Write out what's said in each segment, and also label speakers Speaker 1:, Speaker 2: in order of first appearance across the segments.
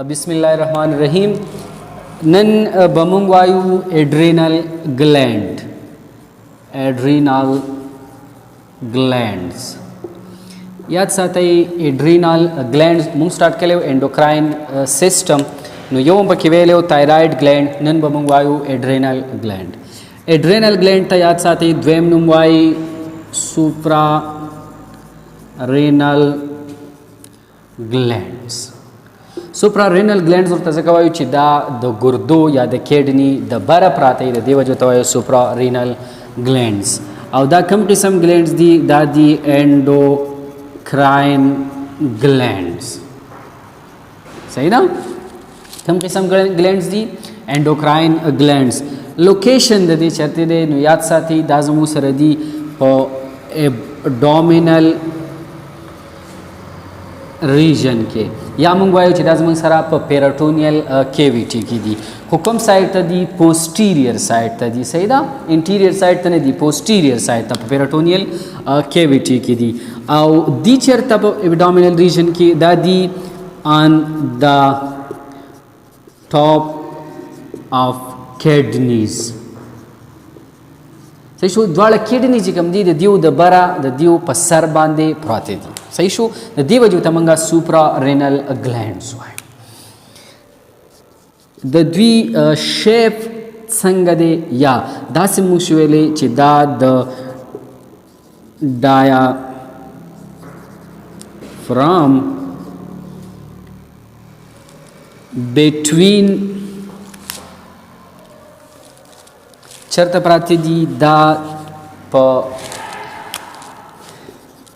Speaker 1: बिस्मिल्लाहिर्रहमानिर्रहीम नन बमुंगवायु adrenal glands याद साथै एड्रेनल ग्लैंड्स मुंग स्टार्ट केले एंडोक्राइन सिस्टम नो योम पकिवेले थायराइड ग्लैंड नन बमुंगवायु एड्रेनल ग्लैंड ता याद साथै द्वेम नुमवाई सुप्रा रेनल ग्लैंड्स सुप्रारेनल ग्लैंड्स ورته ځکه وایو چې دا د ګردو یا د کډنی د بره پراته د دی وجه ته وایو سوپرارینل گلینډز او دا کم قسم گلینډز دي دا دي انډوکراین گلینډز صحیح ده کم قسم گلینډز دي انډوکراین گلینډز لوکیشن د دې چرته دی نو یاد ساتي دا زمو سره دي په ابډومینل ریجن کې یا مونږ وایو چې دا زموږ سره په پیراټونیل کیویټي کې دي خو کوم سایډ ته دي پوسټیریئر سایډ ته دي صحیح ده انټیریئر سایډ ته نه دي پوسټیریئر سایډ ته په پیراټونیل کیویټي کې دي او دی چیرته په ابډومینل ریجن کې دا دي آن د ټاپ اف کډنیز صحیح شو دواړه کډنی چې کوم دي د دیو د بره د دیو په سر باندې پراته دي صحیح شو د دې وجه ته موږ سوپرا رینل گلینډز وایو د دوی شیپ څنګه دی یا داسې موږ ویلې چې دا د ډایا فرام بټوین چرته پراته دي دا په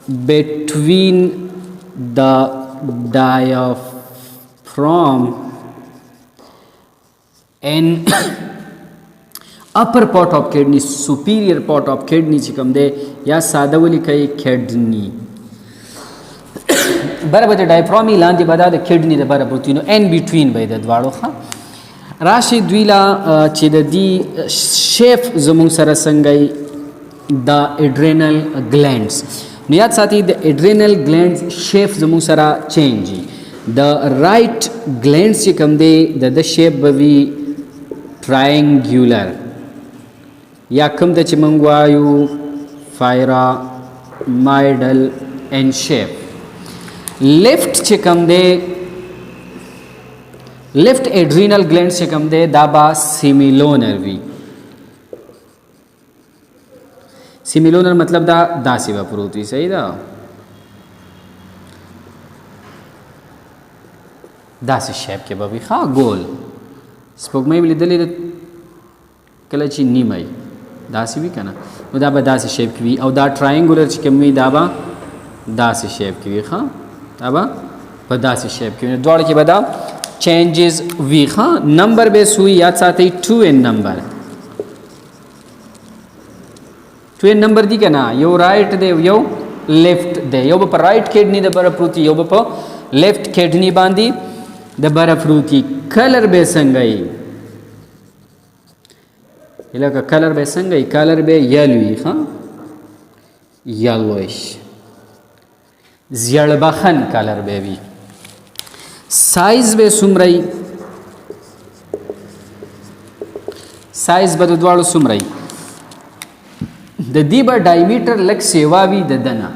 Speaker 1: between the diaphragm and upper part of kidney superior part of kidney چې کوم دی یا ساده ولیکئ کډنی برابر د ډایفرام لاندې به دا د کډنی د برابر پروتې نو ان بټوین به د دواړو ښه راشي دوی لا چې د دې شیف زموږ سره څنګه د اډرینل گلینډز نو یاد ساتي د اډرینل گلینډز شیپ زموږ سره چینج د رائټ گلینډز چې کوم دی د شیپ به وي ټراینګولر یا کوم د چې موږ وایو فایرامایډل ان شیپ لیفت چې کوم دی لیفت اډرینل گلینډز چې کوم دی دا به سیمیلونر وي سیمیلونر مطلب دا داسې به پروت وي صحیح ده داسې شیپ کې به وي ښه ګول سپوږمۍ مې لیدلې ده کله چې نیمه داسې وي که نه نو دا به داسې شیپ کې وي او دا ټراینګولر چې کوم وي دا به داسې شیپ کې وي ښه دا به په داسې شیپ کې وي دواړه کې به دا چینجز وي ښه نمبر به سوی یاد ساتئ 2n نمبر 2n نمبر دی که نه یو رائټ دی یو لیفت دی یو به په رائټ کډنی د بره پروتي یو به په لیفت کډنی باندې د بره پروتي کلر به څنګه وي لکه کلر به څنګه وي کلر به یلو وي ښه یلویش زیړبخن کلر به وي سایز به څومره وي سایز به د دواړو څومره وي د دې به ډایمیټر لږ سیوا وي د دنه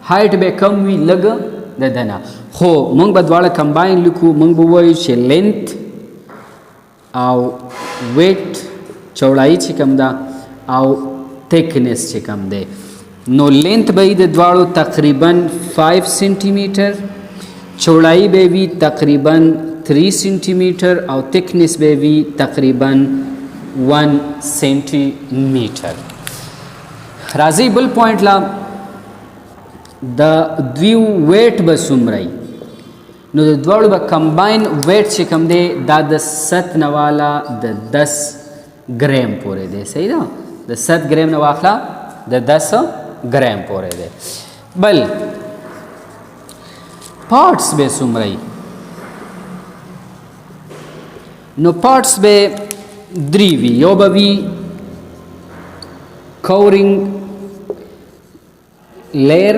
Speaker 1: هایټ به کم وي لږ د دنه خو موږ به دواړه کمباین لیکو موږ به وایو چې لینت او ویټ چوړایي چې کم ده او تھکنس چې کم دی نو لینت به د دواړو تقریبا 5 سنټي میټر چوړایي به وي تقریبا 3 سنټي میټر او تھکنس به وي تقریبا 1 سنټي میټر راځي بل پوینټ لا د دویو ویټ به څومره نو د دواړو به کمباین ویټ چې کوم دی دا د 7 نه والا د 10 ګرام پورې دی صحیح ده د 7 ګرام نه واخله د 10 ګرام پورې دی بل پارټس به څومره نو پارټس به 3 وي یو به وي covering layer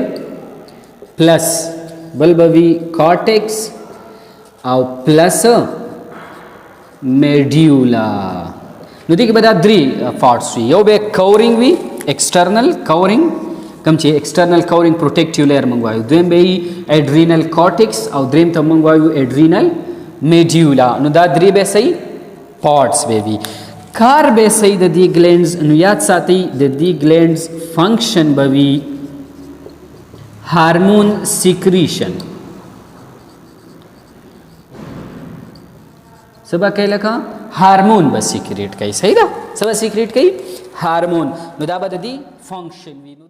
Speaker 1: plus bulbovy cortex او پلس میډیولا. نو دې کې به دا درې پارټس وي. یو به کورینګ وي، ایکسټرنل کورینګ کوم چې ایکسټرنل کورینګ پروټیکټیو لیر موږ وایو. دویم به وي ایډرینل کارټکس او دریم ته موږ وایو ایډرینل میډیولا. نو دا درې به صحیح پارټس به وي. کار به صحیح د دې ګلینډز. نو یاد ساتئ د دې ګلینډز فنکشن به وي هارمون سیکریشن. سبا کوي لکه هارمون به سیکریټ کوي. صحیح ده؟ څه به سیکریټ کوي؟ هارمون. نو دا به د دې فنکشن وي.